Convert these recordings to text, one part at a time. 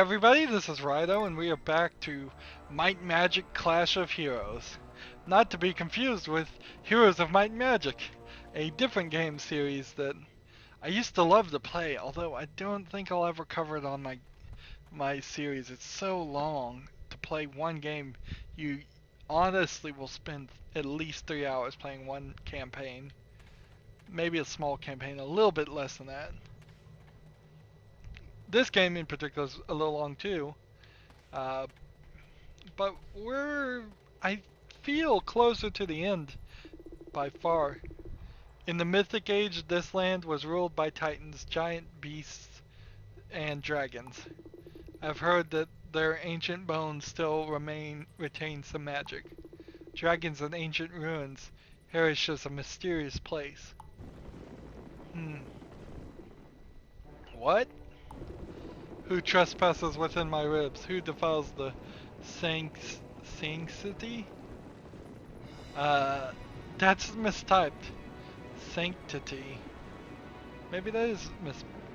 everybody, this is Rydo, and we are back to Might and Magic Clash of Heroes. Not to be confused with Heroes of Might and Magic, a different game series that I used to love to play, although I don't think I'll ever cover it on my series. It's so long to play one game. You honestly will spend at least 3 hours playing one campaign. Maybe a small campaign, a little bit less than that. This game in particular is a little long too. Uh, but I feel closer to the end by far. In the Mythic Age, this land was ruled by titans, giant beasts, and dragons. I've heard that their ancient bones still retain some magic. Dragons and ancient ruins. Herish is a mysterious place. What? Who trespasses within my ribs? Who defiles the sanctity? That's mistyped. Sanctity. Maybe that is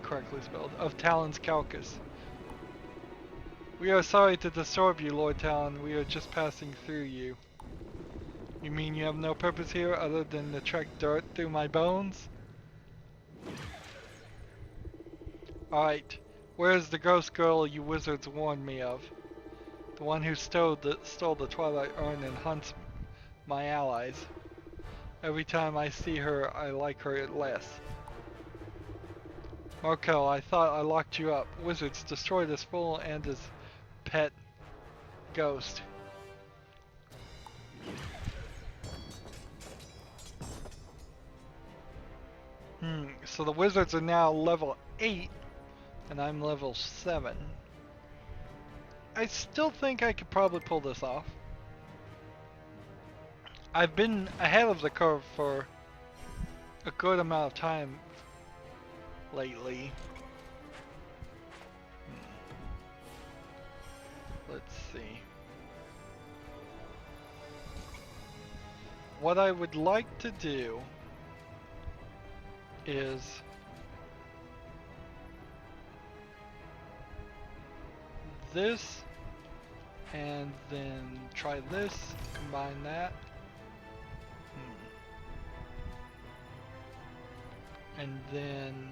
correctly spelled. Of Talon's Calcus. We are sorry to disturb you, Lord Talon. We are just passing through you. You mean you have no purpose here other than to track dirt through my bones? Alright. Where's the ghost girl you wizards warned me of? The one who stole the Twilight Urn and hunts my allies. Every time I see her, I like her less. Markel, I thought I locked you up. Wizards, destroy this fool and his pet ghost. So the wizards are now level 8, and I'm level 7. I still think I could probably pull this off. I've been ahead of the curve for a good amount of time lately. Let's see. What I would like to do is this, and then try this, combine that. And then,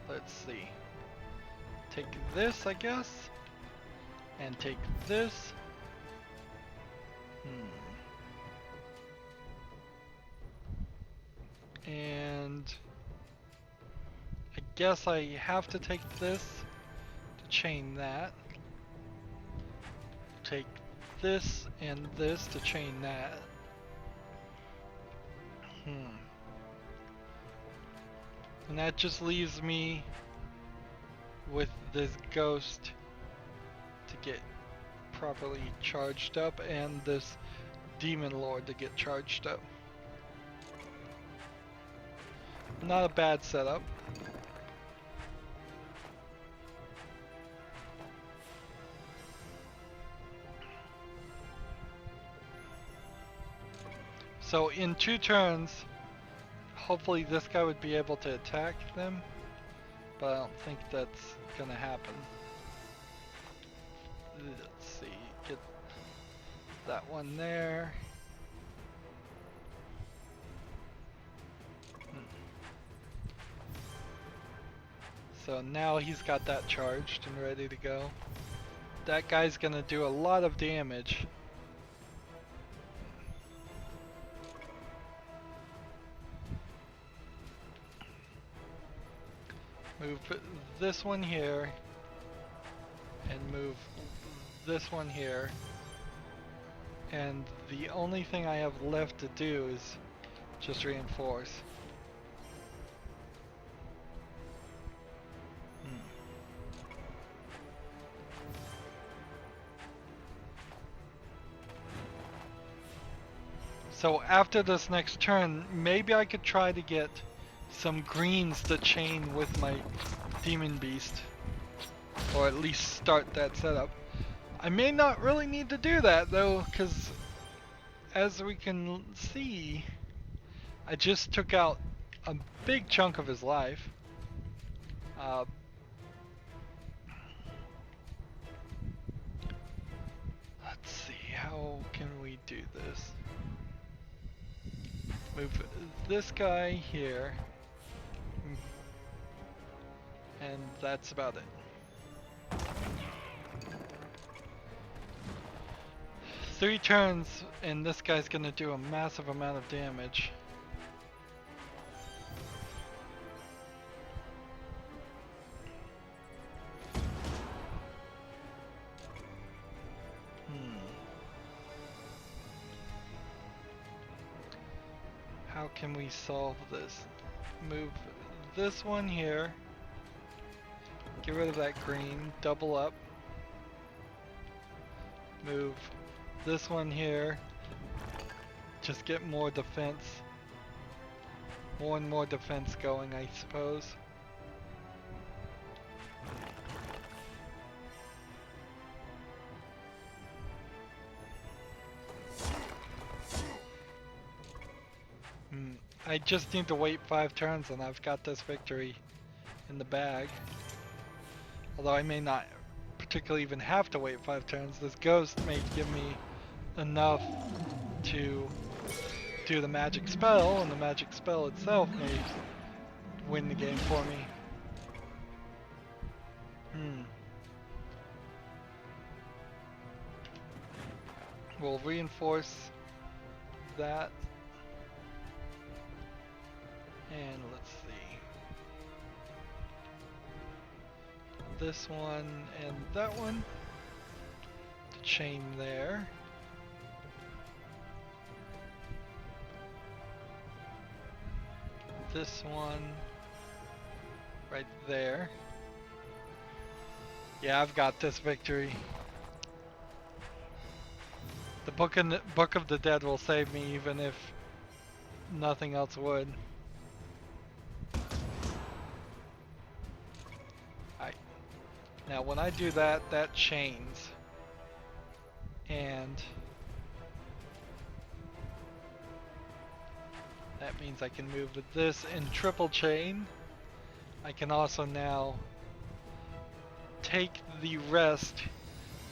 let's see, take this, I guess, and take this. And I guess I have to take this to chain that. Take this and this to chain that. And that just leaves me with this ghost to get properly charged up and this demon lord to get charged up. Not a bad setup. So in 2 turns, hopefully this guy would be able to attack them, but I don't think that's gonna happen. Let's see, get that one there. So now he's got that charged and ready to go. That guy's gonna do a lot of damage. Move this one here, and move this one here. And the only thing I have left to do is just reinforce. So after this next turn, maybe I could try to get some greens to chain with my demon beast, or at least start that setup. I may not really need to do that though, because as we can see, I just took out a big chunk of his life. Move this guy here. And that's about it. 3 turns and this guy's gonna do a massive amount of damage. How can we solve this? Move this one here. Get rid of that green. Double up. Move this one here. Just get more defense. More and more defense going, I suppose. I just need to wait 5 turns and I've got this victory in the bag. Although I may not particularly even have to wait 5 turns, this ghost may give me enough to do the magic spell, and the magic spell itself may win the game for me. We'll reinforce that. And let's see. This one and that one. The chain there. This one right there. Yeah, I've got this victory. The Book of the Dead will save me even if nothing else would. Now when I do that, that chains. And that means I can move with this in triple chain. I can also now take the rest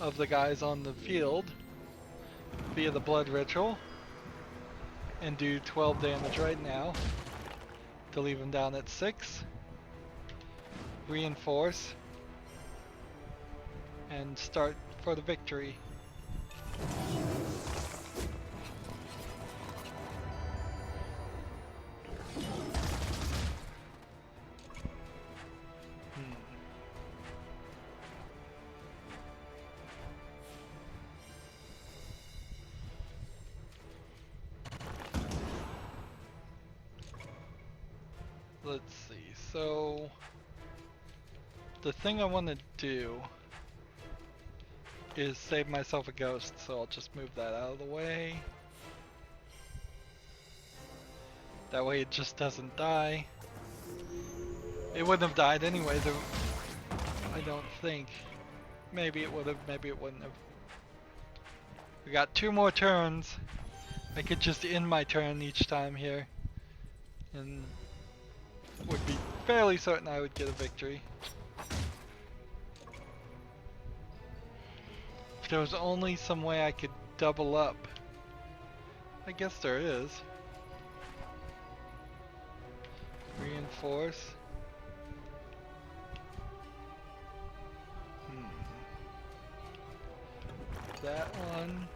of the guys on the field via the blood ritual and do 12 damage right now to leave them down at 6. Reinforce and start for the victory. Let's see, so the thing I want to do is save myself a ghost, so I'll just move that out of the way. That way it just doesn't die. It wouldn't have died anyway, though, I don't think. Maybe it would have, maybe it wouldn't have. We got 2 more turns. I could just end my turn each time here, and would be fairly certain I would get a victory. If there was only some way I could double up. I guess there is. Reinforce. That one.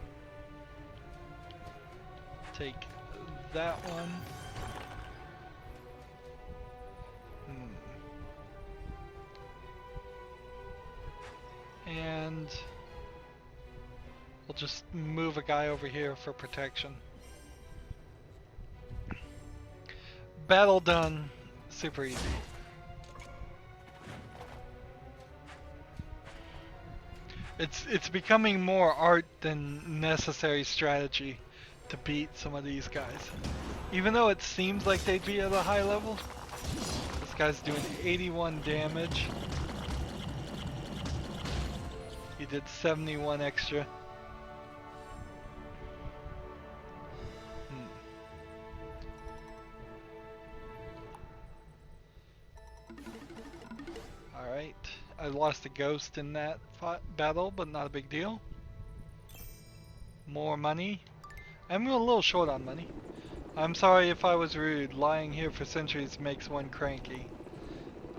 Take that one. And we'll just move a guy over here for protection. Battle done. Super easy. It's becoming more art than necessary strategy to beat some of these guys. Even though it seems like they'd be at a high level, this guy's doing 81 damage. He did 71 extra. Alright, I lost a ghost in that battle, but not a big deal. More money. I'm a little short on money. I'm sorry if I was rude. Lying here for centuries makes one cranky.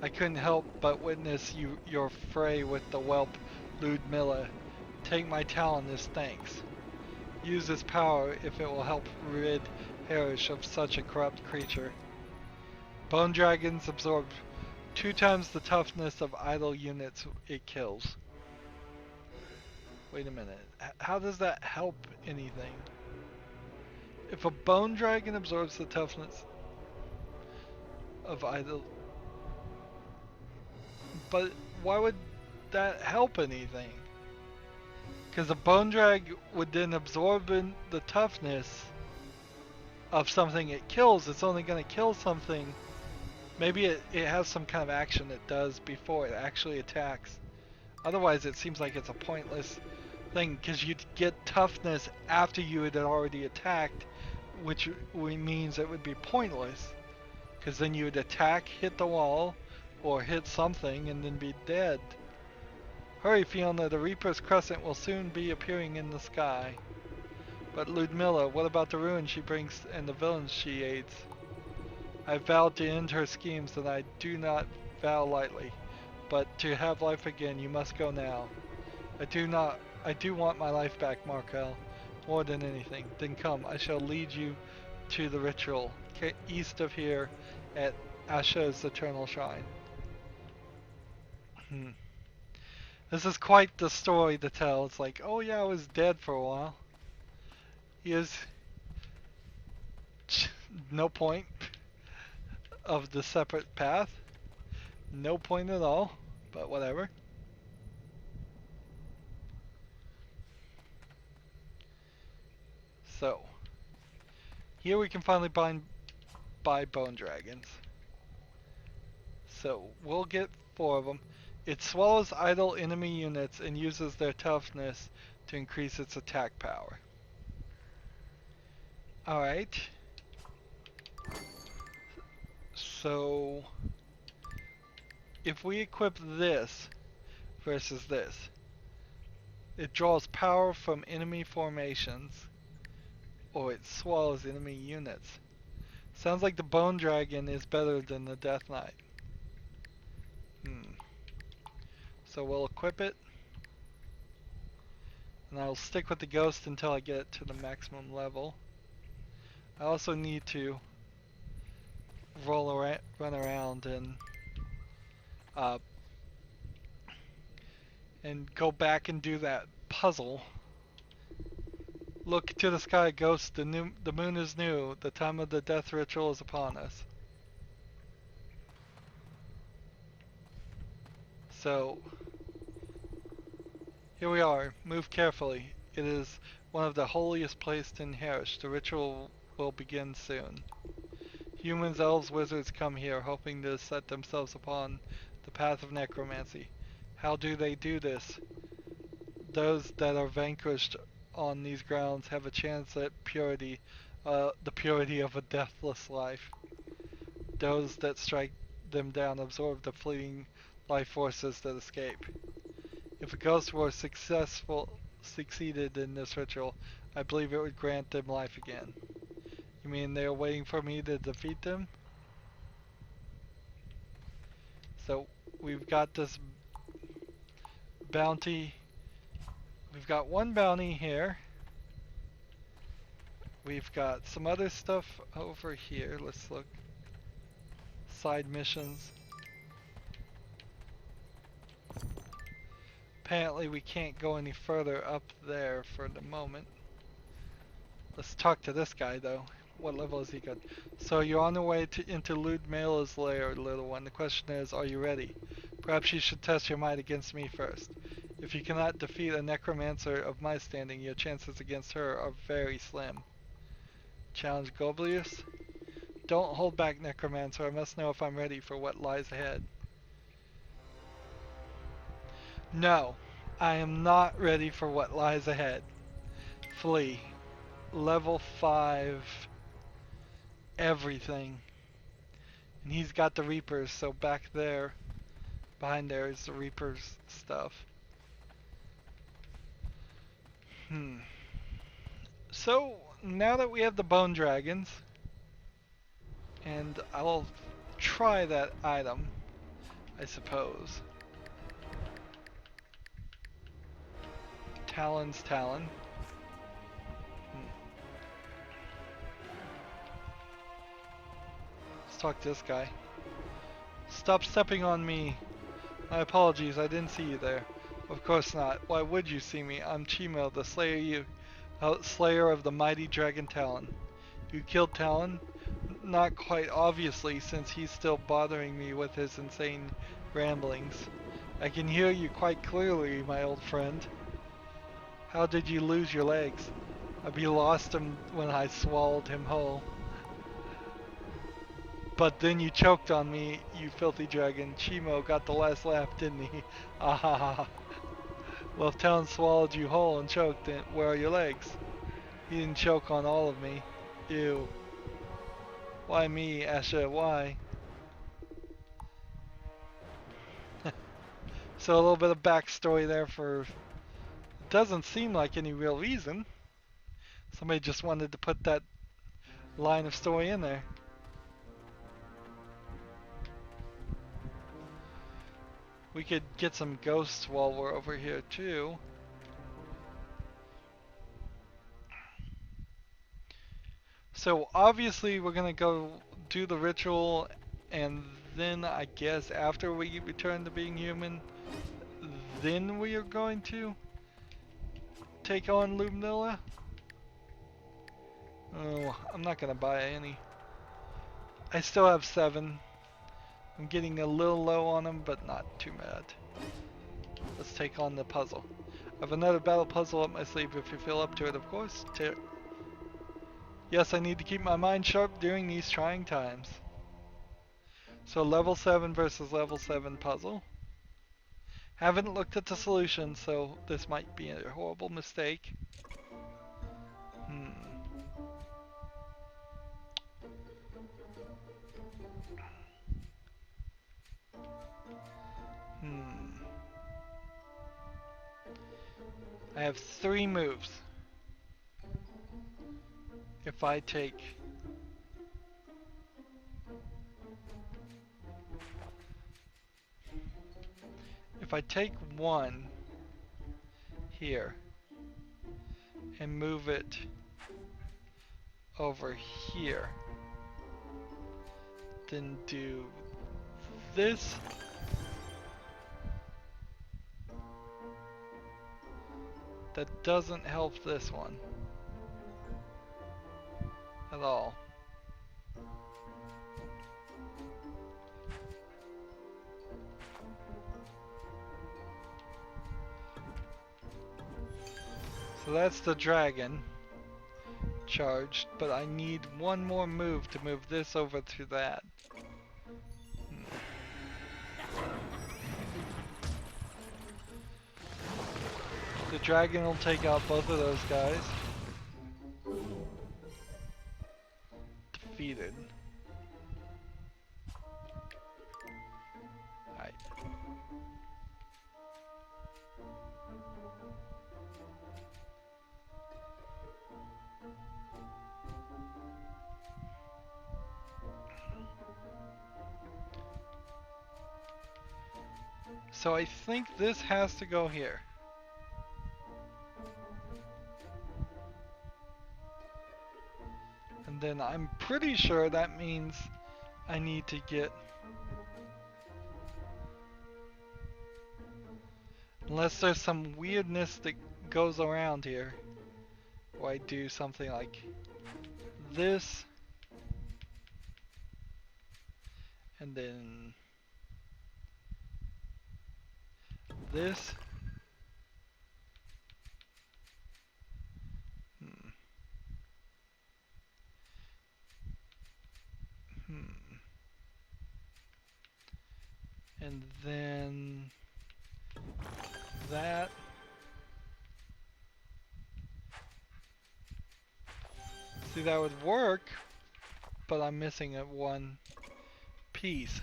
I couldn't help but witness your fray with the whelp Ludmilla. Take my talent as thanks. Use this power if it will help rid Harish of such a corrupt creature. Bone dragons absorb 2 times the toughness of idle units it kills. Wait a minute. How does that help anything? If a bone dragon absorbs the toughness of idle... But why would that help anything? Because a bone drag would then absorb in the toughness of something it kills. It's only going to kill something. Maybe it has some kind of action it does before it actually attacks. Otherwise, it seems like it's a pointless thing because you'd get toughness after you had already attacked, which means it would be pointless because then you would attack, hit the wall, or hit something and then be dead. Hurry, Fiona, the Reaper's Crescent will soon be appearing in the sky. But Ludmilla, what about the ruin she brings and the villains she aids? I vowed to end her schemes and I do not vow lightly. But to have life again, you must go now. I do want my life back, Markel, more than anything. Then come, I shall lead you to the ritual, east of here at Asha's Eternal Shrine. This is quite the story to tell. It's like, oh yeah, I was dead for a while. Here's no point of the separate path. No point at all, but whatever. So, here we can finally buy bone dragons. So, we'll get 4 of them. It swallows idle enemy units and uses their toughness to increase its attack power. Alright. So, if we equip this versus this, it draws power from enemy formations, or it swallows enemy units. Sounds like the Bone Dragon is better than the Death Knight. So we'll equip it, and I'll stick with the Ghost until I get to the maximum level. I also need to run around and go back and do that puzzle. Look to the sky, Ghost. The moon is new. The time of the death ritual is upon us. So, here we are. Move carefully. It is one of the holiest places in Harish. The ritual will begin soon. Humans, elves, wizards come here, hoping to set themselves upon the path of necromancy. How do they do this? Those that are vanquished on these grounds have a chance at purity, the purity of a deathless life. Those that strike them down absorb the fleeting life forces that escape. If a ghost were succeeded in this ritual, I believe it would grant them life again. You mean they are waiting for me to defeat them? So we've got this bounty. We've got one bounty here. We've got some other stuff over here. Let's look. Side missions. Apparently we can't go any further up there for the moment. Let's talk to this guy though. What level is he got? So you're on the way into Ludmilla's lair, little one. The question is, are you ready? Perhaps you should test your might against me first. If you cannot defeat a necromancer of my standing, your chances against her are very slim. Challenge Goblius? Don't hold back, necromancer. I must know if I'm ready for what lies ahead. No, I am not ready for what lies ahead. Flee. Level 5. Everything. And he's got the Reapers, so back there, behind there is the Reapers stuff. So, now that we have the Bone Dragons, And I'll try that item, I suppose. Talon's Talon. Let's talk to this guy. Stop stepping on me. My apologies, I didn't see you there. Of course not. Why would you see me? I'm Chimo, the slayer of the mighty dragon Talon. You killed Talon? Not quite obviously, since he's still bothering me with his insane ramblings. I can hear you quite clearly, my old friend. How did you lose your legs? I lost him when I swallowed him whole. But then you choked on me, you filthy dragon. Chimo got the last laugh, didn't he? Ah ha ha. Well, if Talon swallowed you whole and choked, then where are your legs? He didn't choke on all of me. Ew. Why me, Asha? Why? So a little bit of backstory there for... Doesn't seem like any real reason. Somebody just wanted to put that line of story in there. We could get some ghosts while we're over here too. So obviously we're gonna go do the ritual, and then I guess after we return to being human, then we are going to take on Lumnilla. Oh, I'm not gonna buy any. I still have 7. I'm getting a little low on them, but not too bad. Let's take on the puzzle. I have another battle puzzle up my sleeve if you feel up to it, of course. Yes, I need to keep my mind sharp during these trying times. So level 7 versus level 7 puzzle. Haven't looked at the solution, so this might be a horrible mistake. I have 3 moves. If I take... If I take 1 here and move it over here, then do this, that doesn't help this one at all. So that's the dragon charged, but I need 1 more move to move this over to that. The dragon will take out both of those guys. Defeated. Alright. So I think this has to go here. And then I'm pretty sure that means I need to get... Unless there's some weirdness that goes around here. Or I do something like this. And then this. And then that. See, that would work, but I'm missing a 1 piece.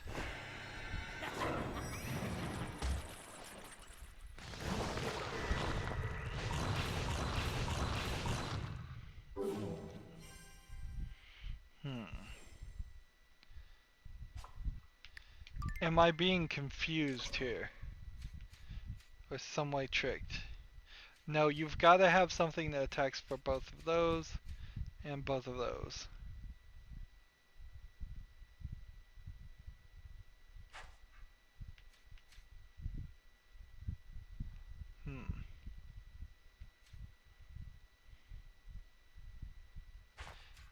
am I being confused here? Or some way tricked? No, you've got to have something that attacks for both of those and both of those.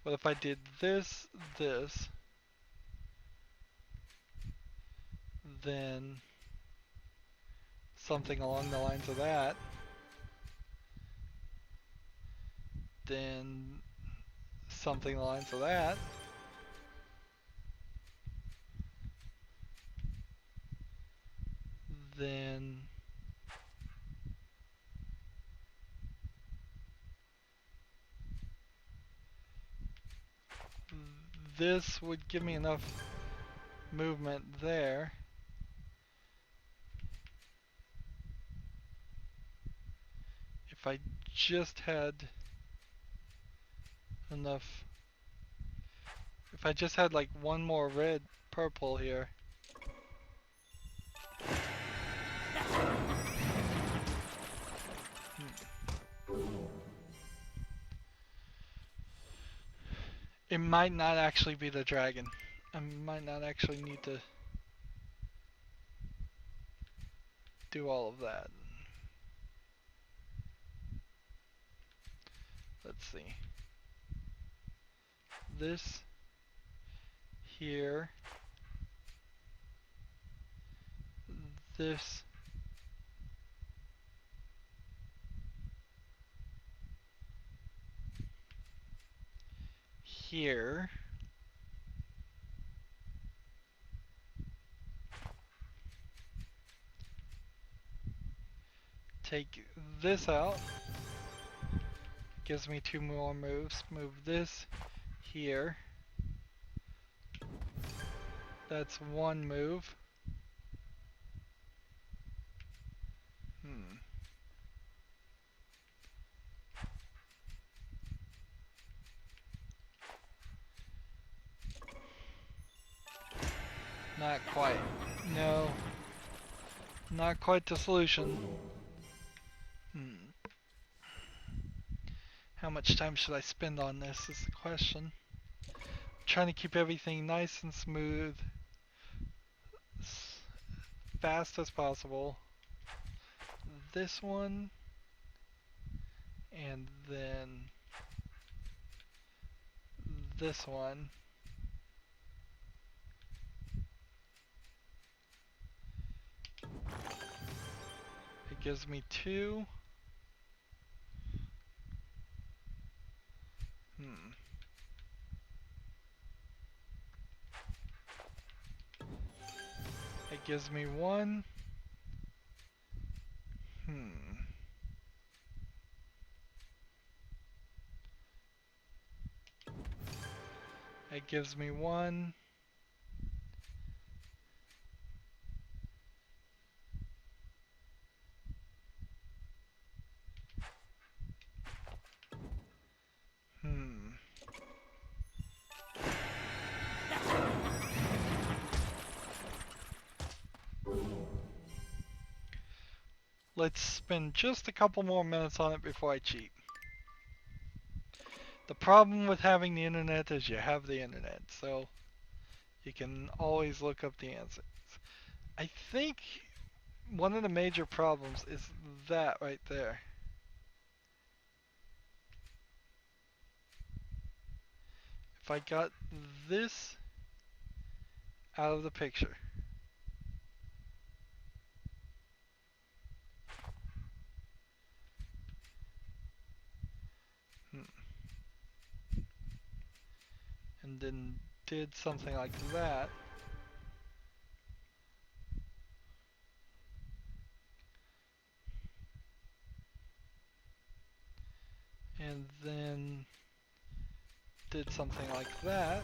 What if I did this, this, then something along the lines of that, then something along the lines of that, then this would give me enough movement there. If I just had enough, if I just had like one more red purple here. It might not actually be the dragon. I might not actually need to do all of that. Let's see. This here. This. Here. Take this out. Gives me 2 more moves. Move this here. That's 1 move. Not quite. No. Not quite the solution. How much time should I spend on this is the question. I'm trying to keep everything nice and smooth. As fast as possible. This one. And then this one. It gives me 2. It gives me 1. It gives me 1. Let's spend just a couple more minutes on it before I cheat. The problem with having the internet is you have the internet, so you can always look up the answers. I think one of the major problems is that right there. If I got this out of the picture. And then did something like that. And then did something like that.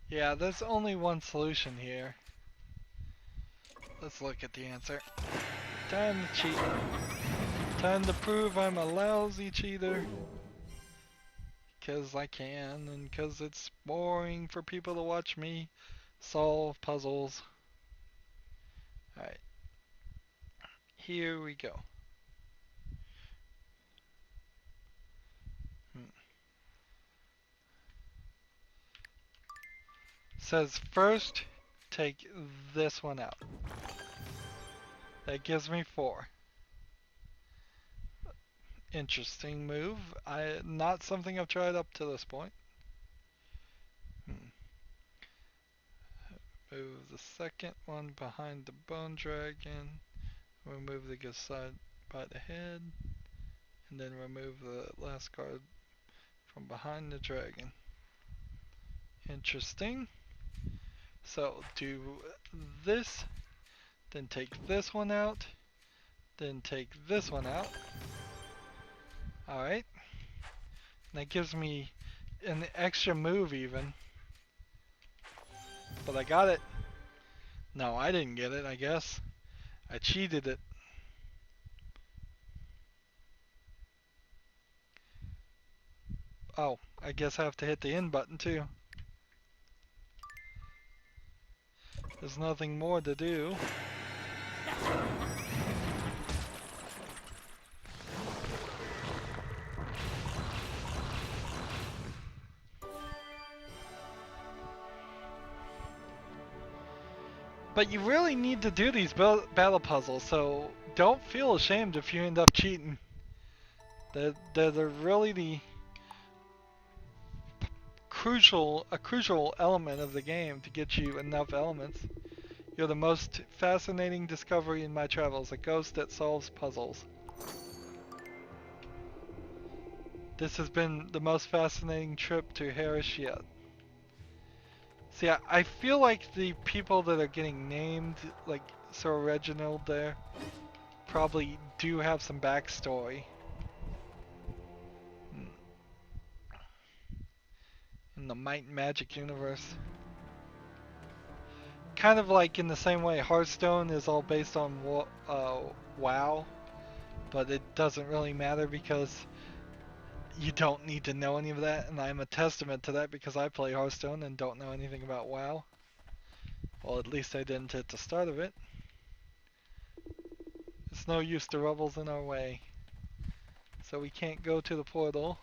Yeah, there's only one solution here. Let's look at the answer. Time to cheat. Time to prove I'm a lousy cheater. Because I can, and because it's boring for people to watch me solve puzzles. Alright. Here we go. Says first, take this one out. That gives me 4. Interesting move. Not something I've tried up to this point. Move the second one behind the bone dragon. Remove the good side by the head. And then remove the last card from behind the dragon. Interesting. So do this, then take this one out, then take this one out. Alright. That gives me an extra move even. But I got it. No, I didn't get it, I guess. I cheated it. Oh, I guess I have to hit the N button too. There's nothing more to do. But you really need to do these battle puzzles, so don't feel ashamed if you end up cheating. They're really the crucial element of the game to get you enough elements. You're the most fascinating discovery in my travels, a ghost that solves puzzles. This has been the most fascinating trip to Harris yet. See, I feel like the people that are getting named, like Sir Reginald there, probably do have some backstory. In the Might and Magic universe. Kind of like in the same way Hearthstone is all based on WoW, but it doesn't really matter because you don't need to know any of that, and I'm a testament to that because I play Hearthstone and don't know anything about WoW. Well, at least I didn't at the start of it. It's no use, the rebels in our way. So we can't go to the portal.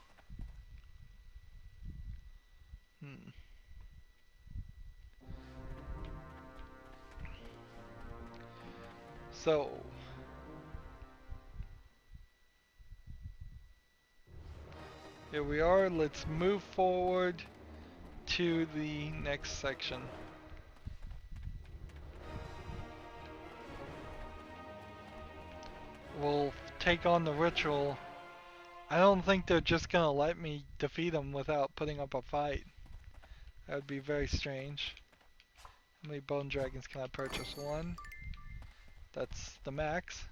So here we are, let's move forward to the next section. We'll take on the ritual. I don't think they're just gonna let me defeat them without putting up a fight. That would be very strange. How many bone dragons can I purchase? 1. That's the max.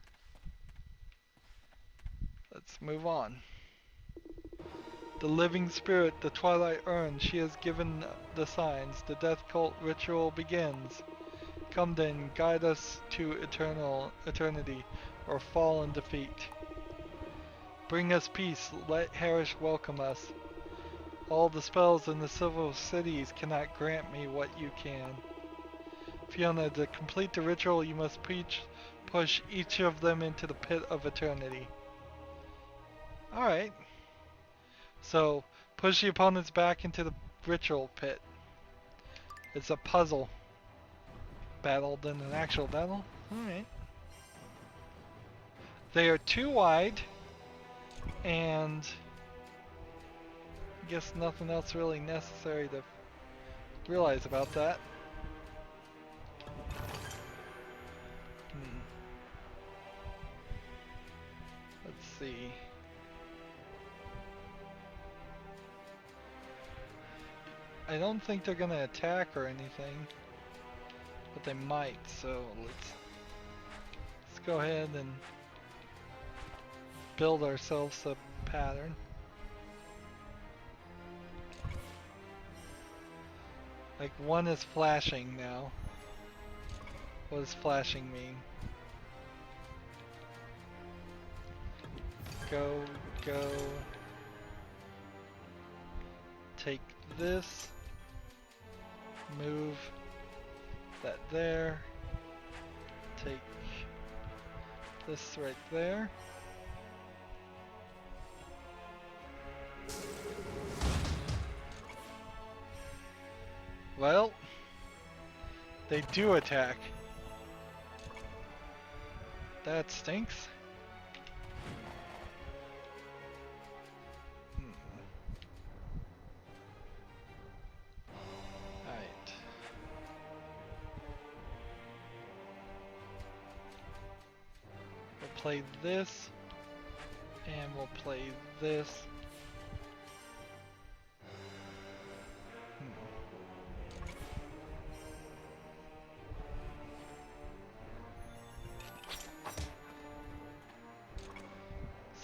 Let's move on. The living spirit, the twilight urn, she has given the signs. The death cult ritual begins. Come then, guide us to eternity, or fall in defeat. Bring us peace, let Harish welcome us. All the spells in the civil cities cannot grant me what you can. Fiona, to complete the ritual, you must push each of them into the pit of eternity. Alright. So, push the opponents back into the ritual pit. It's a puzzle battle than an actual battle. Alright. They are too wide, and I guess nothing else really necessary to realize about that. Let's see. I don't think they're gonna attack or anything, but they might, so let's go ahead and build ourselves a pattern. Like, one is flashing now. What does flashing mean? go, go. Take this. Move that there. Take this right there. Well, they do attack. That stinks. Alright. We'll play this, and we'll play this.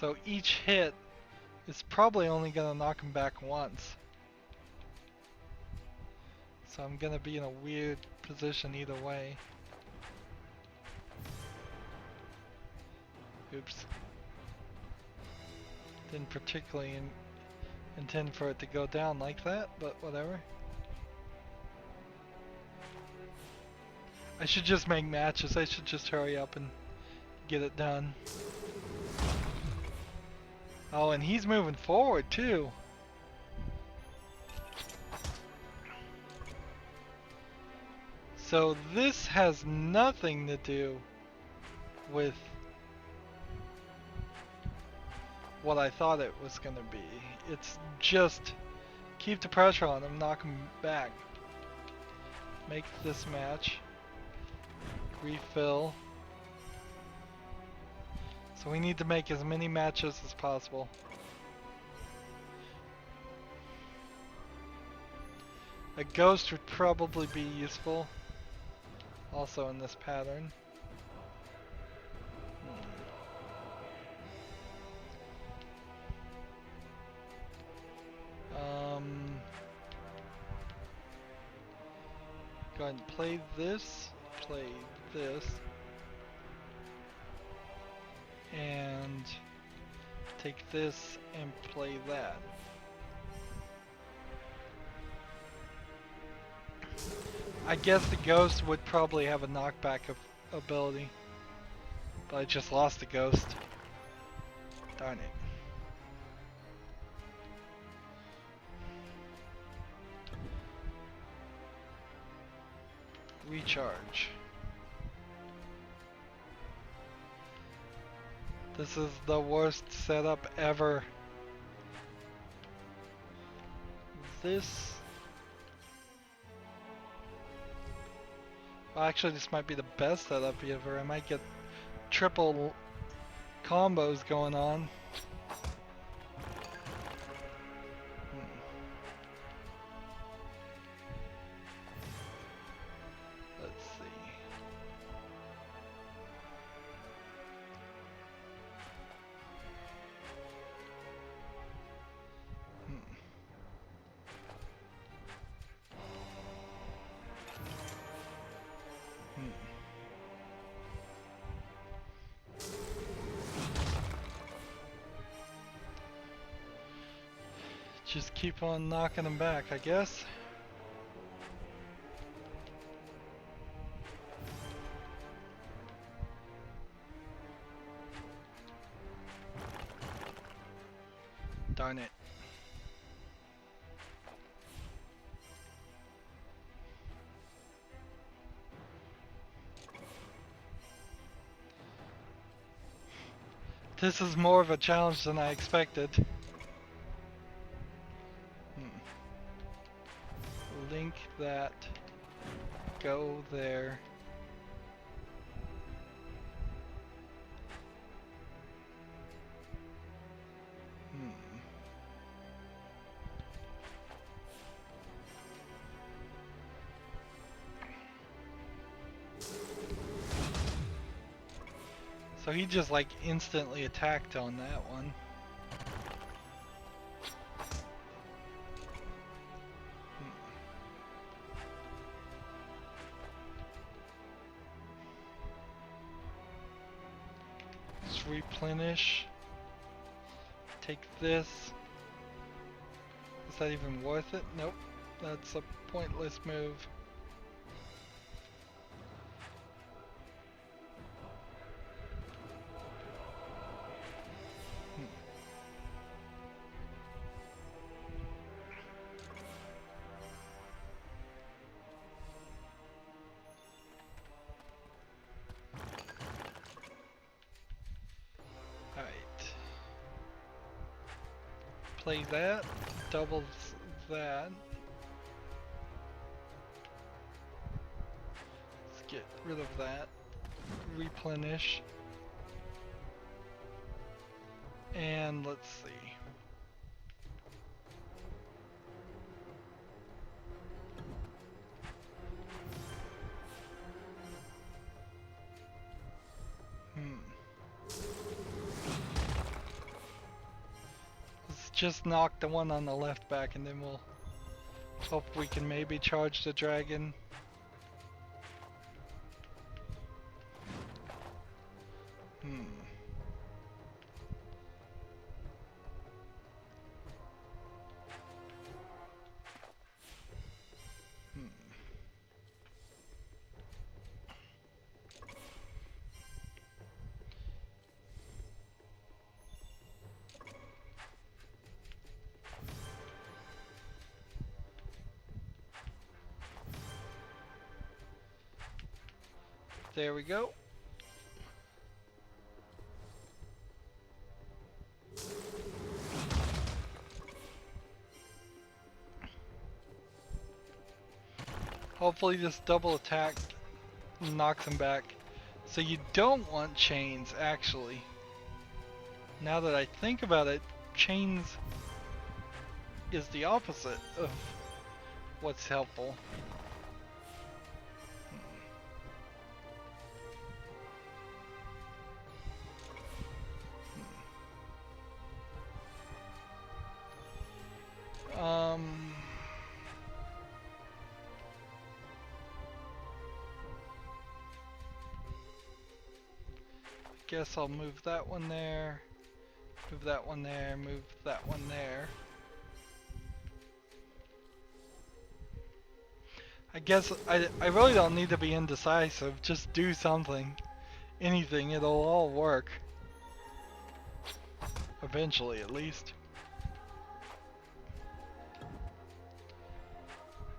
So each hit is probably only gonna knock him back once. So I'm gonna be in a weird position either way. Oops. Didn't particularly intend for it to go down like that, but whatever. I should just make matches. I should just hurry up and get it done. Oh, and he's moving forward too. So this has nothing to do with what I thought it was gonna be. It's just keep the pressure on him, knock him back. Make this match. Refill. So we need to make as many matches as possible. A ghost would probably be useful. Also in this pattern. Go ahead and play this. And take this and play that. I guess the ghost would probably have a knockback ability, but I just lost the ghost. Darn it. Recharge. This is the worst setup ever. This... Well, actually, this might be the best setup ever. I might get triple combos going on. Let's see. Just keep on knocking them back, I guess. Darn it. This is more of a challenge than I expected. Link that. Go there. So he just like instantly attacked on that one. Just replenish. take this. Is that even worth it? Nope. That's a pointless move. Play that, doubles that. Let's get rid of that. Replenish. And let's see. Let's just knock the one on the left back and then we'll hope we can maybe charge the dragon. There we go. Hopefully this double attack knocks him back. So you don't want chains, actually. Now that I think about it, chains is the opposite of what's helpful. Guess I'll move that one there, move that one there, move that one there. I guess I really don't need to be indecisive, just do something. Anything, it'll all work. Eventually, at least.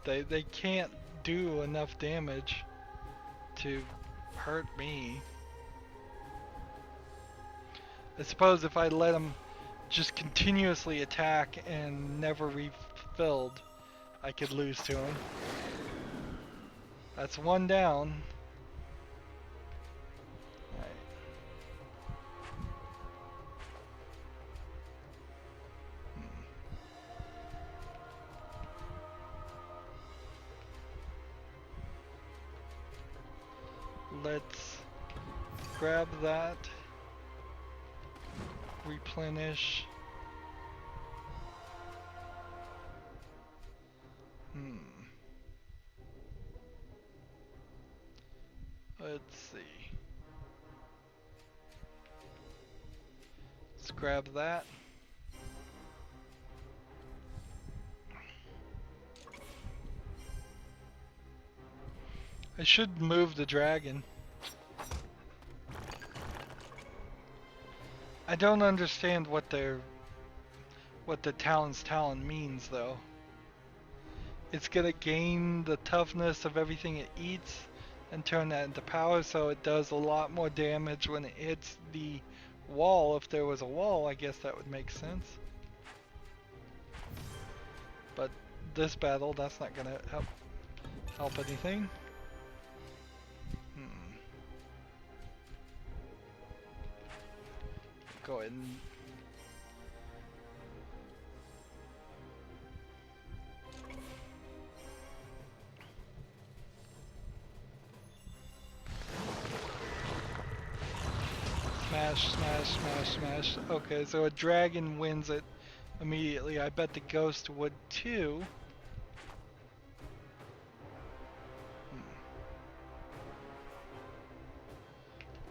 They can't do enough damage to hurt me. I suppose if I let them just continuously attack and never refilled, I could lose to him. That's one down. Let's grab that. Replenish. Let's see. Let's grab that. I should move the dragon. I don't understand what the Talon's Talon means though. It's gonna gain the toughness of everything it eats and turn that into power, so it does a lot more damage when it hits the wall. If there was a wall, I guess that would make sense. But this battle, that's not gonna help anything. Go ahead and smash, smash, smash, smash. Okay, so a dragon wins it immediately. I bet the ghost would too.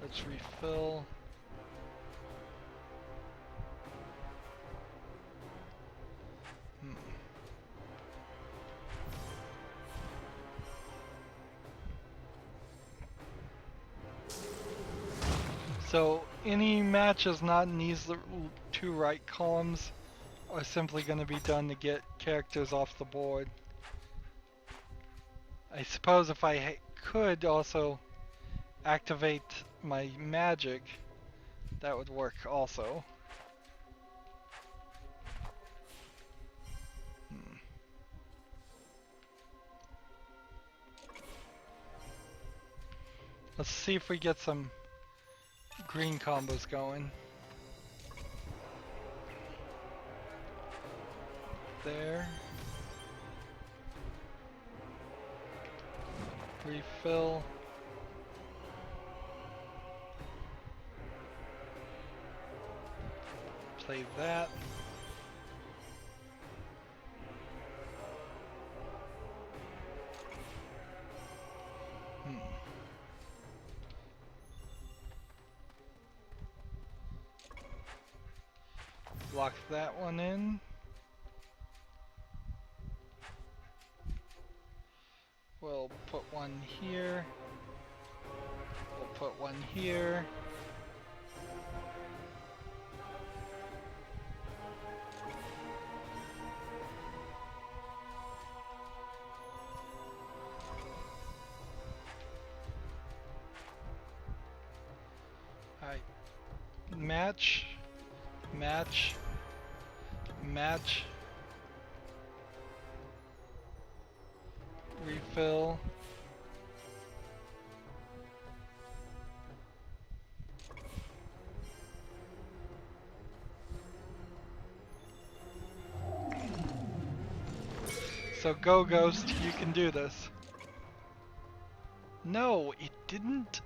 Let's refill. So any matches not in these two right columns are simply going to be done to get characters off the board. I suppose if I could also activate my magic, that would work also. Let's see if we get some green combos going. There. Refill. Play that. Lock that one in. We'll put one here. We'll put one here. Alright. Match. Match. Match. Refill. So go Ghost, you can do this. No, it didn't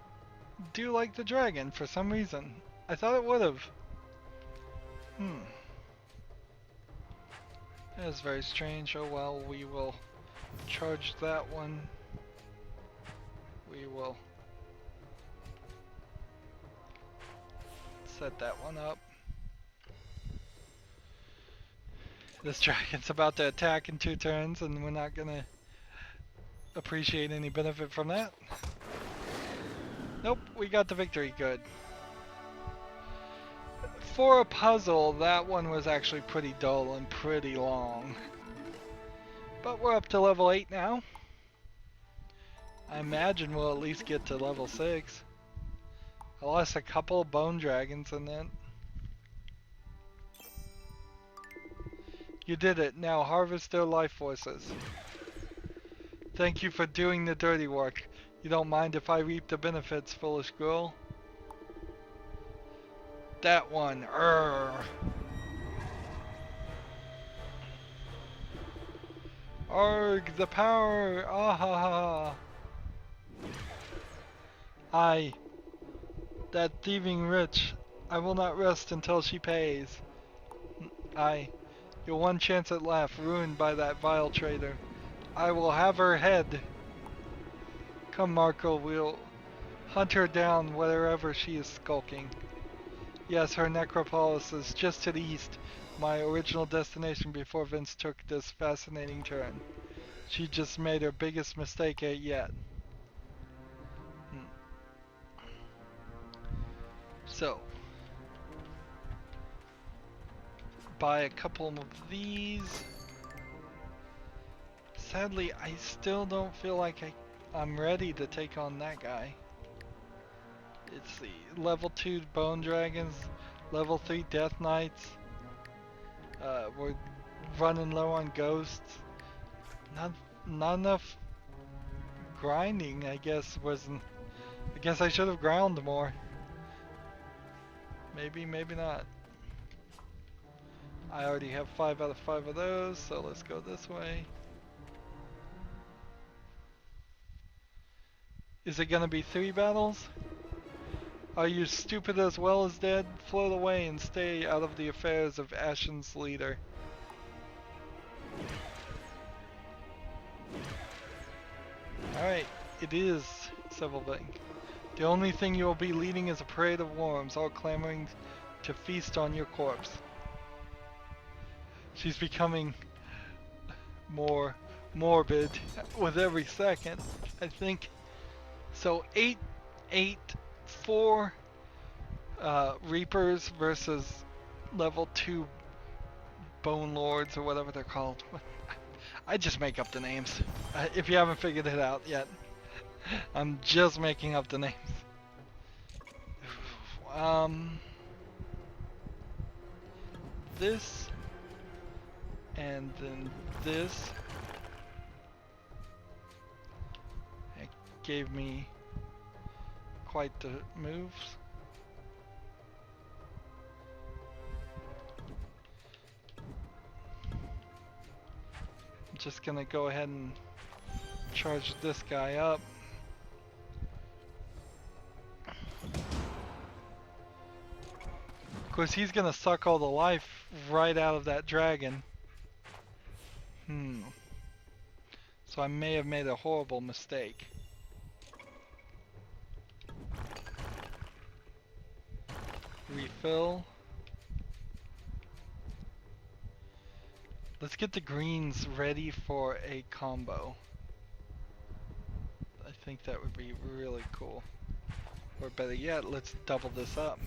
do like the dragon for some reason. I thought it would have. That is very strange. Oh well, we will charge that one. We will set that one up. This dragon's about to attack in 2 turns and we're not gonna appreciate any benefit from that. Nope, we got the victory, good. For a puzzle, that one was actually pretty dull and pretty long. But we're up to level 8 now. I imagine we'll at least get to level 6. I lost a couple of bone dragons in that. You did it. Now harvest their life forces. Thank you for doing the dirty work. You don't mind if I reap the benefits, foolish girl? That one. Arg, the power. Ah. That thieving witch. I will not rest until she pays. Your one chance at life ruined by that vile traitor. I will have her head. Come, Marco, we'll hunt her down wherever she is skulking. Yes, her necropolis is just to the east, my original destination before Vince took this fascinating turn. She just made her biggest mistake yet. So, buy a couple of these. Sadly, I still don't feel like I'm ready to take on that guy. It's the level 2 bone dragons, level 3 death knights. We're running low on ghosts. Not enough grinding, I guess wasn't. I guess I should have ground more. Maybe not. I already have 5 out of 5 of those, so let's go this way. Is it gonna be 3 battles? Are you stupid as well as dead? Float away and stay out of the affairs of Ashan's leader. Alright, it is Civilbing. The only thing you will be leading is a parade of worms, all clamoring to feast on your corpse. She's becoming more morbid with every second, I think. So 8, 8, 4, Reapers versus level 2 Bone Lords or whatever they're called. I just make up the names. If you haven't figured it out yet, I'm just making up the names. This and then this. It gave me quite the moves. I'm just gonna go ahead and charge this guy up. Of course, he's gonna suck all the life right out of that dragon. So I may have made a horrible mistake. Refill. Let's get the greens ready for a combo. I think that would be really cool. Or better yet, let's double this up.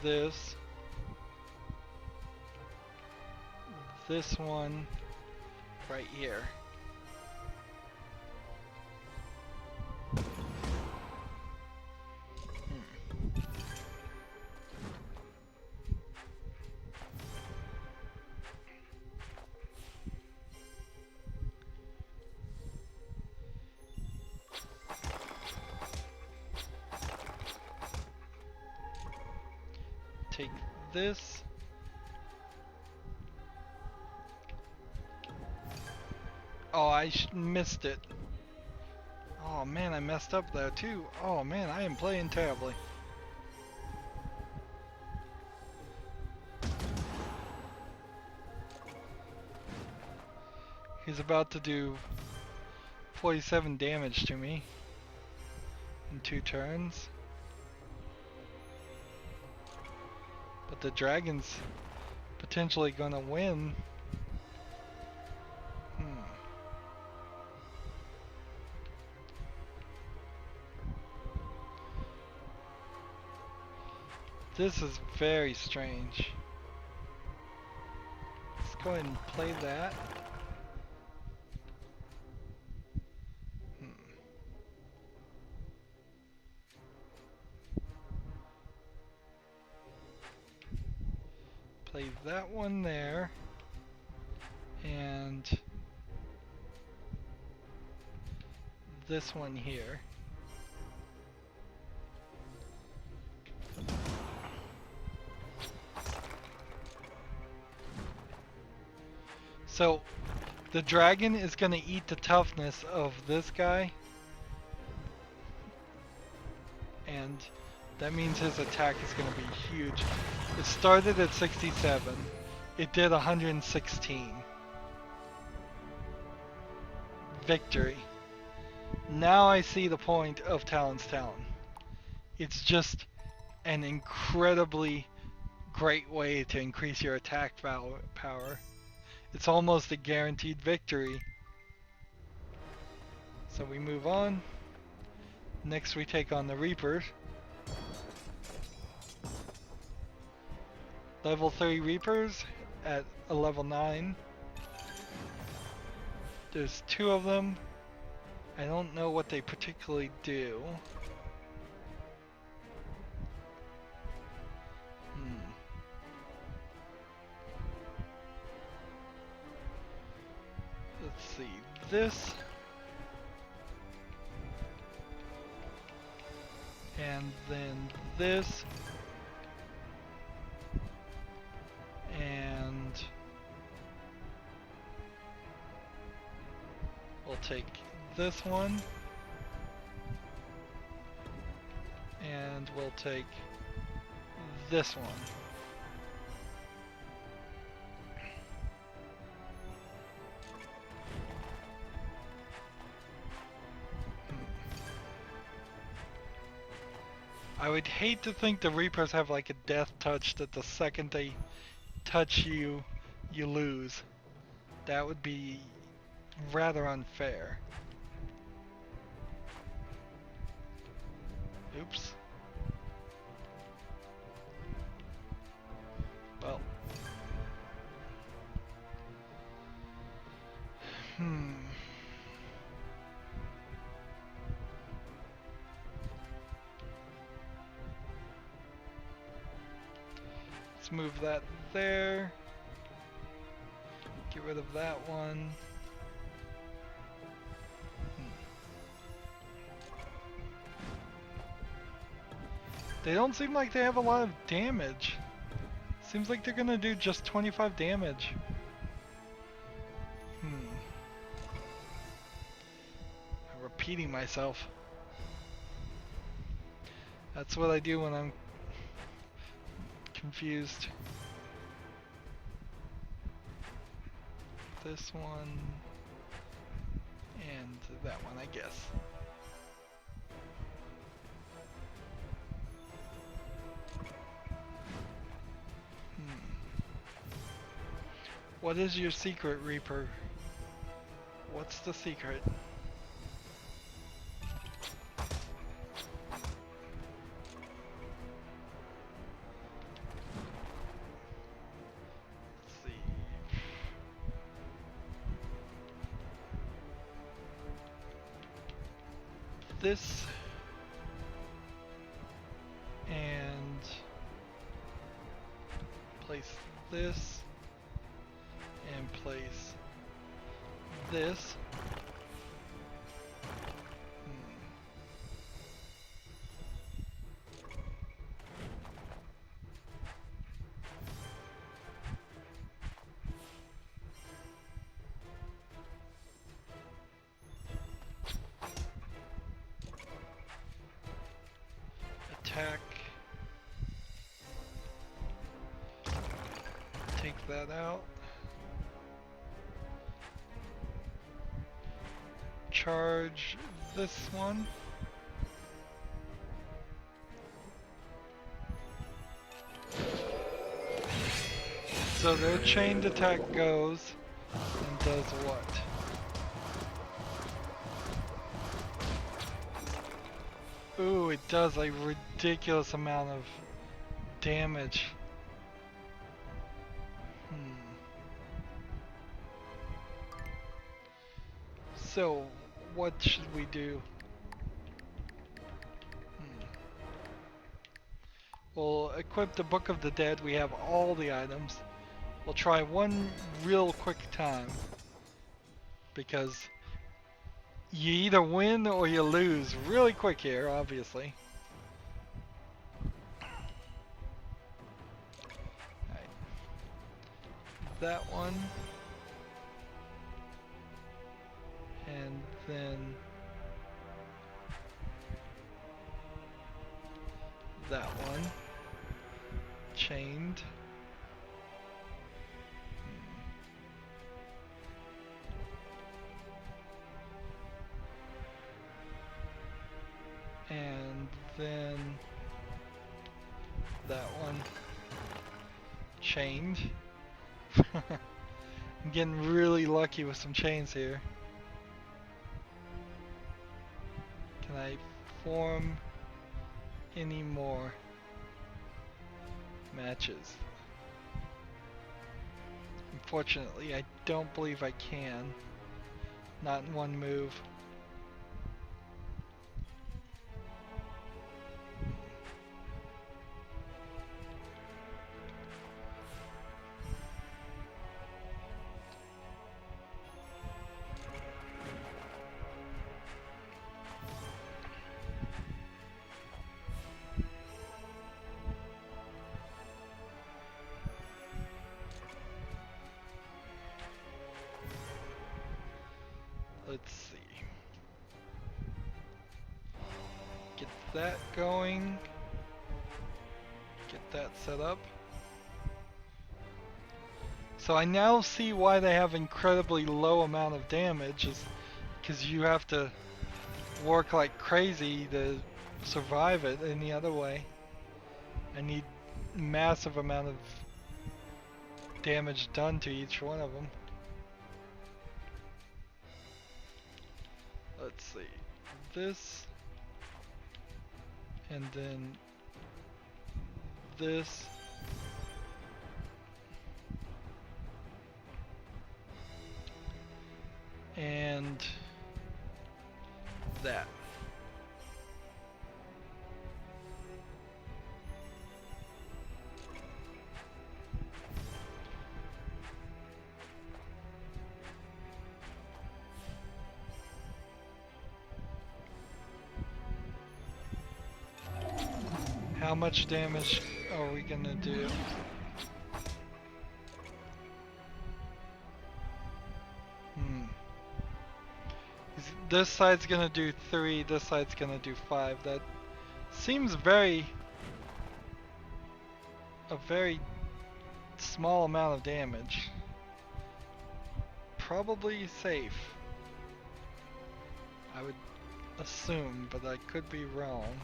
This, this one right here. Take this. Oh, I missed it. Oh man, I messed up there too. Oh man, I am playing terribly. He's about to do 47 damage to me in 2 turns. But the dragon's potentially gonna win. This is very strange. Let's go ahead and play that. Play that one there. And this one here. So the dragon is going to eat the toughness of this guy, and that means his attack is going to be huge. It started at 67. It did 116. Victory. Now I see the point of Talon's Talon. It's just an incredibly great way to increase your attack power. It's almost a guaranteed victory. So we move on. Next we take on the Reapers. Level 3 Reapers at a level 9. There's 2 of them. I don't know what they particularly do. Let's see, this and then this and we'll take this one and we'll take this one. I would hate to think the Reapers have like a death touch that the second they touch you, you lose. That would be rather unfair. Oops. Well. Let's move that there. Get rid of that one. They don't seem like they have a lot of damage. Seems like they're gonna do just 25 damage. I'm repeating myself. That's what I do when I'm confused. This one and that one, I guess. What is your secret, Reaper? What's the secret? Let's see. This and place this and place this. Attack. Take that out. Charge this one. So their chained attack goes and does what? Ooh, it does a ridiculous amount of damage. So, what should we do? We'll equip the Book of the Dead. We have all the items. We'll try one real quick time. Because you either win or you lose really quick here, obviously. Alright. That one. And then that one. Chained. And then that one chained. I'm getting really lucky with some chains here. Can I form any more matches? Unfortunately, I don't believe I can. Not in one move. Let's see. Get that going. Get that set up. So I now see why they have incredibly low amount of damage, is because you have to work like crazy to survive it any other way. I need massive amount of damage done to each one of them. Let's see. This. And then this. And that. How much damage are we gonna do? This side's gonna do 3, this side's gonna do 5. That seems a very small amount of damage. Probably safe, I would assume, but I could be wrong.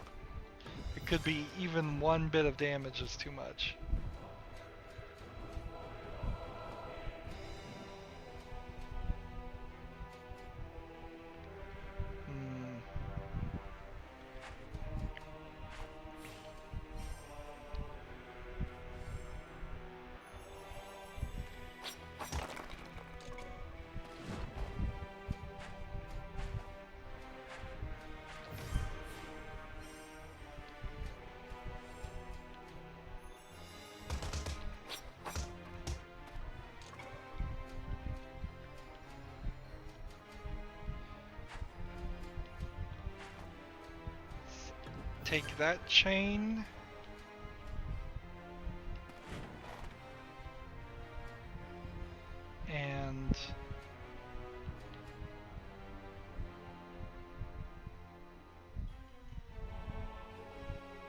It could be even one bit of damage is too much. Take that chain. And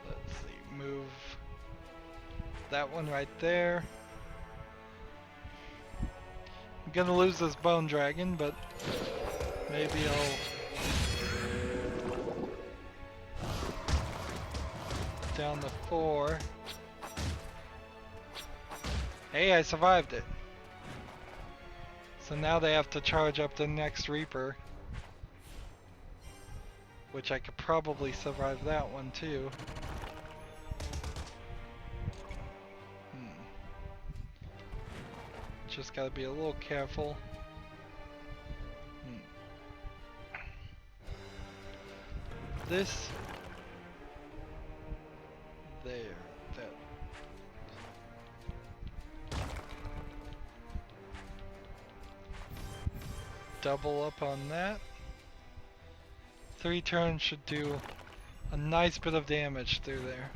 let's see, move that one right there. I'm gonna lose this bone dragon, but maybe I'll down to 4. Hey, I survived it. So now they have to charge up the next Reaper, which I could probably survive that one too. Just gotta be a little careful. This. There. That. Double up on that. 3 turns should do a nice bit of damage through there.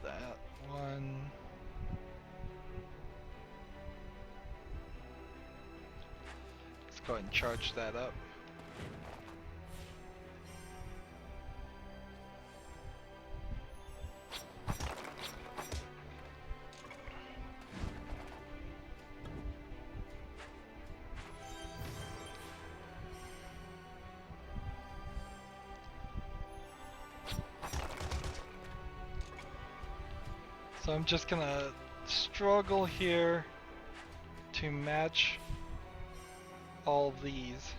That one. Let's go ahead and charge that up. So I'm just gonna struggle here to match all these.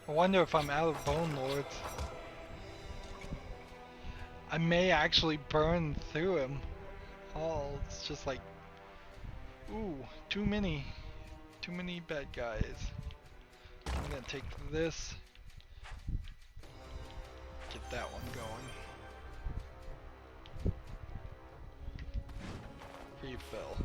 I wonder if I'm out of Bone Lords. I may actually burn through him all. It's just like, ooh, too many bad guys. I'm gonna take this, get that one going. Refill.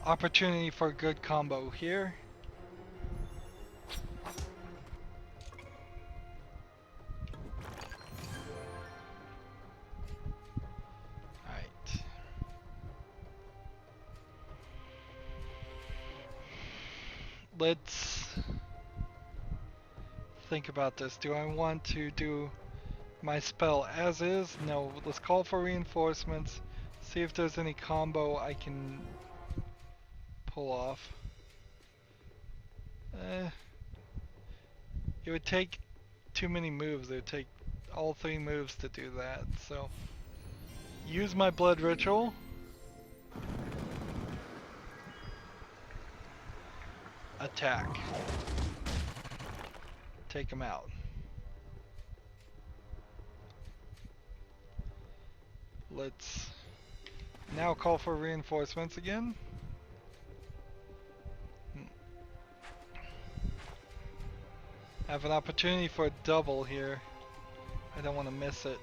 opportunity for a good combo here. Alright. Let's think about this. Do I want to do my spell as is? No, let's call for reinforcements. See if there's any combo I can pull off. It would take too many moves. It would take all 3 moves to do that. So, use my blood ritual. Attack. Take him out. Let's now call for reinforcements again. Have an opportunity for a double here. I don't want to miss it.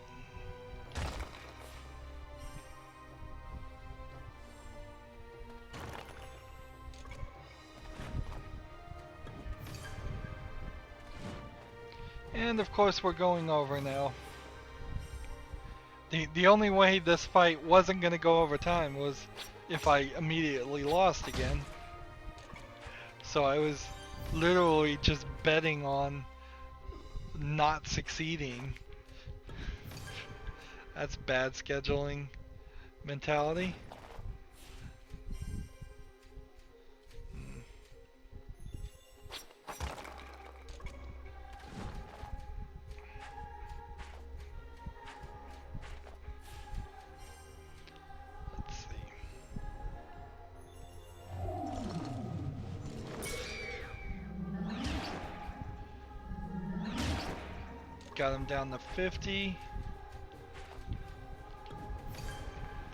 And of course we're going over now. The only way this fight wasn't going to go over time was if I immediately lost again. So I was literally just betting on not succeeding. That's bad scheduling mentality. Let's see. Got him down to 50.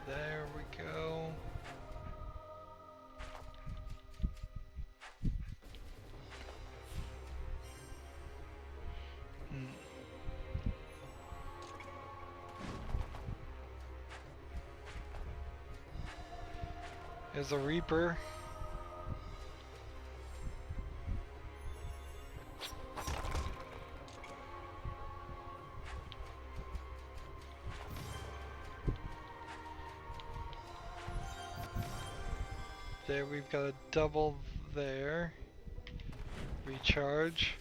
There we go. There's a Reaper. There, we've got a double there. Recharge.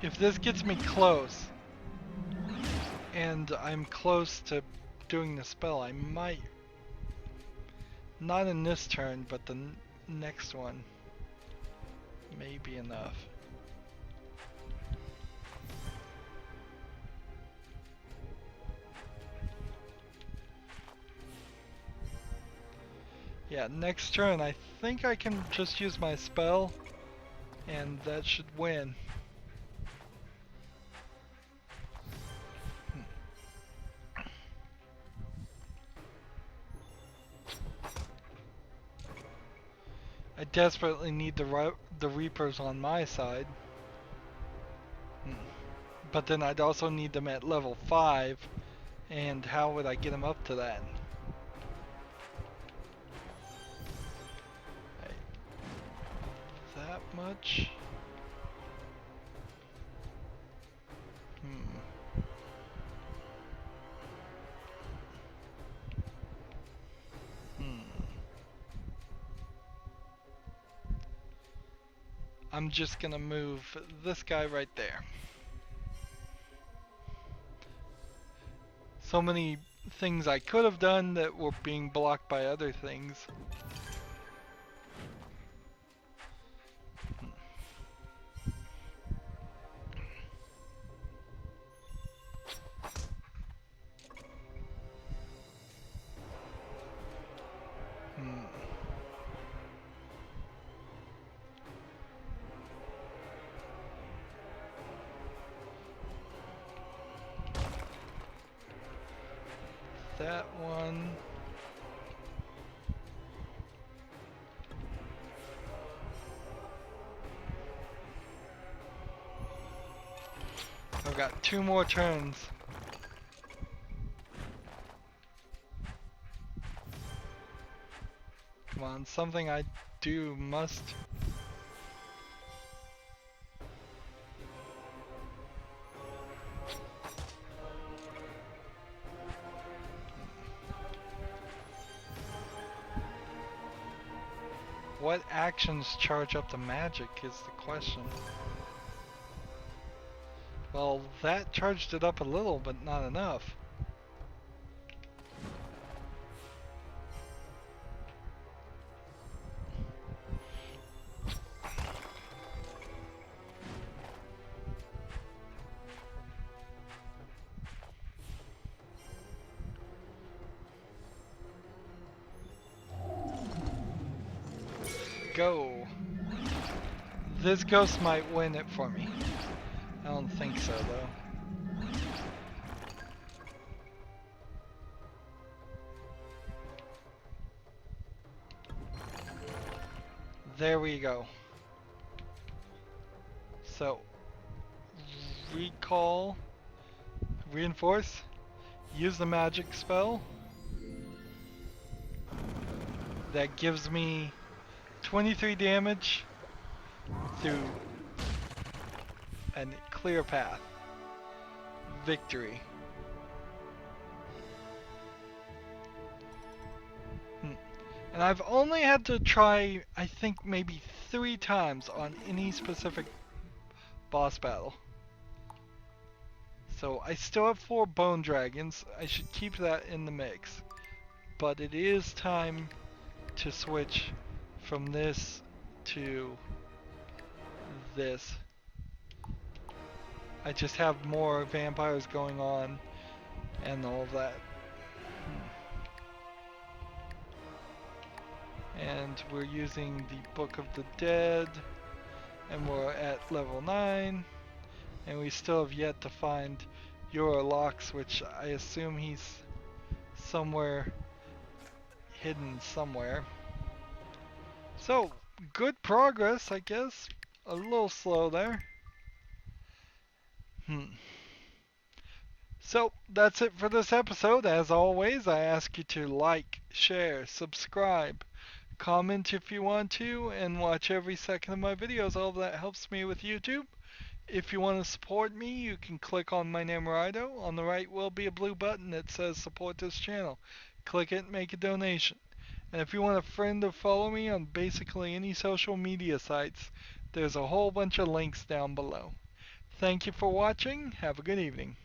If this gets me close, and I'm close to doing the spell, I might, not in this turn, but the next one may be enough. Yeah, next turn I think I can just use my spell, and that should win. I desperately need the Reapers on my side. But then I'd also need them at level 5, and how would I get them up to that? That much? I'm just gonna move this guy right there. So many things I could have done that were being blocked by other things. that one. I've got 2 more turns. Come on, something I do must. What actions charge up the magic is the question. Well, that charged it up a little, but not enough. Go. This ghost might win it for me. I don't think so, though. There we go. So, recall, reinforce, use the magic spell. That gives me 23 damage through a clear path. Victory. And I've only had to try, I think, maybe 3 times on any specific boss battle. So I still have 4 bone dragons. I should keep that in the mix. But it is time to switch from this to this. I just have more vampires going on and all of that. And we're using the Book of the Dead, and we're at level 9, and we still have yet to find Locks, which I assume he's somewhere hidden somewhere. So, good progress, I guess. A little slow there. So, that's it for this episode. As always, I ask you to like, share, subscribe, comment if you want to, and watch every second of my videos. All of that helps me with YouTube. If you want to support me, you can click on my name, Rydo. On the right will be a blue button that says support this channel. Click it and make a donation. And if you want a friend or follow me on basically any social media sites, there's a whole bunch of links down below. Thank you for watching. Have a good evening.